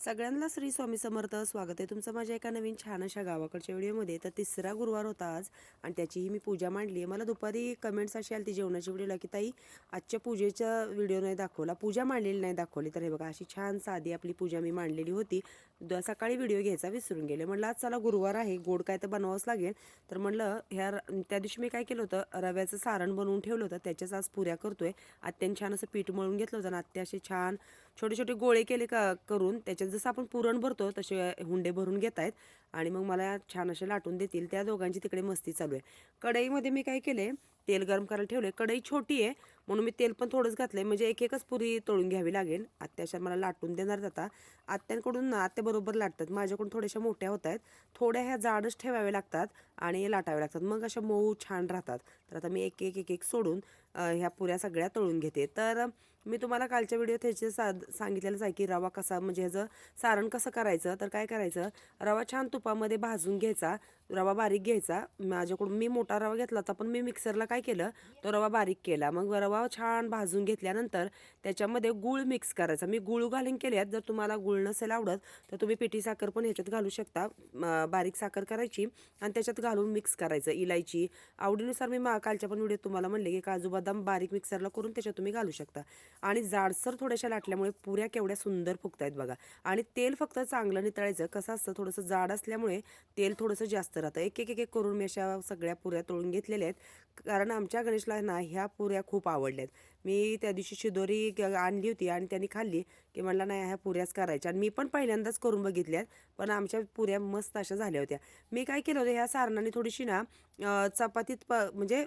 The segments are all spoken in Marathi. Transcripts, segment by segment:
सगळ्यांना श्री स्वामी समर्थ. स्वागत आहे तुमचं माझ्या एका नवीन छान अशा गावाकडच्या व्हिडिओमध्ये. तर तिसरा गुरुवार होता आज आणि त्याचीही मी पूजा मांडली आहे. मला दुपारी कमेंट्स अशी आली ती जेवणाच्या व्हिडिओला की ताई आजच्या पूजेचा व्हिडिओ नाही दाखवला, पूजा मांडलेली नाही दाखवली. तर हे बघा अशी छान साधी आपली पूजा मी मांडलेली होती. सकाळी व्हिडिओ घ्यायचा विसरून गेले. म्हटलं आज चला गुरुवार आहे, गोड काय तर बनवावंच लागेल. तर म्हटलं त्या दिवशी मी काय केलं होतं, रव्याचं सारण बनवून ठेवलं होतं, त्याच्याच आज पुऱ्या करतोय. आत्याने छान असं पीठ मळून घेतलं होतं आणि आत्या असे छान छोटे छोटे गोळे केले करून त्याच्यात जसं आपण पुरण भरतो तसे हुंडे भरून घेत आहेत आणि मग मला छान असे लाटून देतील. त्या दोघांची तिकडे मस्ती चालू आहे. कढईमध्ये मी काय केले, तेल गरम करायला ठेवले. कढई छोटी आहे म्हणून मी तेल पण थोडंच घातलंय, म्हणजे एक एकच पुरी तळून घ्यावी लागेल. आत्याशा मला लाटून देणार जाता. आत्यांकडून ना आत्या बरोबर लाटतात, माझ्याकडून थोड्याशा मोठ्या होत आहेत. थोड्या ह्या जाडच ठेवाव्या लागतात आणि लाटाव्या लागतात, मग अशा मऊ छान राहतात. तर आता मी एक एक एक एक सोडून ह्या पुऱ्या सगळ्या तळून घेते. तर मी तुम्हाला कालच्या व्हिडिओत ह्याचे सांगितलेलंच आहे की रवा कसा, म्हणजे ह्याचं सारण कसं करायचं. तर काय करायचं, रवा छान तुपामध्ये भाजून घ्यायचा, रवा बारीक घ्यायचा. माझ्याकडून मी मोठा रवा घेतला होता पण मी मिक्सरला काय केलं, तो रवा बारीक केला. मग रवा छान भाजून घेतल्यानंतर त्याच्यामध्ये गूळ मिक्स करायचा. मी गूळ घालून केल्यात, जर तुम्हाला गूळ नसेल आवडत तर तुम्ही पिठी साखर पण ह्याच्यात घालू शकता. बारीक साखर करायची आणि त्याच्यात घालून मिक्स करायचं. इलायची आवडीनुसार, मी कालच्या पण व्हिडिओत तुम्हाला म्हणले की काजू बदाम बारीक मिक्सरला करून त्याच्यात तुम्ही घालू शकता. आणि जाडसर थोड्याशा लाटल्यामुळे पुऱ्या केवढ्या सुंदर फुगतायत बघा. आणि तेल फक्त चांगलं नितळायचं. कसं असतं, थोडंसं जाड असल्यामुळे तेल थोडंसं जास्त राहतं. एक एक एक करून मी अशा सगळ्या पुऱ्या तळून घेतलेल्या आहेत, कारण आमच्या गणेशला ना ह्या पुऱ्या खूप आवडल्यात. मी त्या दिवशी शिदोरी आणली होती आणि त्यांनी खाल्ली की म्हणला नाही ह्या पुऱ्याच करायच्या. आणि मी पण पहिल्यांदाच करून बघितल्यात, पण आमच्या पुऱ्या मस्त अशा झाल्या होत्या. मी काय केलं होतं, ह्या सारणाने थोडीशी ना चपातीत म्हणजे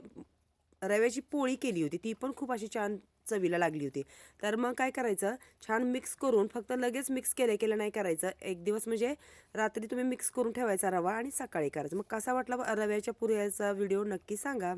रव्याची पोळी केली होती, ती पण खूप अशी छान चवीला लागली होती. तर मग काय करायचं, छान मिक्स करून, फक्त लगेच मिक्स केलं नाही करायचं. एक दिवस म्हणजे रात्री तुम्ही मिक्स करून ठेवायचा रवा आणि सकाळी करायचं. मग कसा वाटला रव्याच्या पुऱ्याचा व्हिडिओ नक्की सांगा.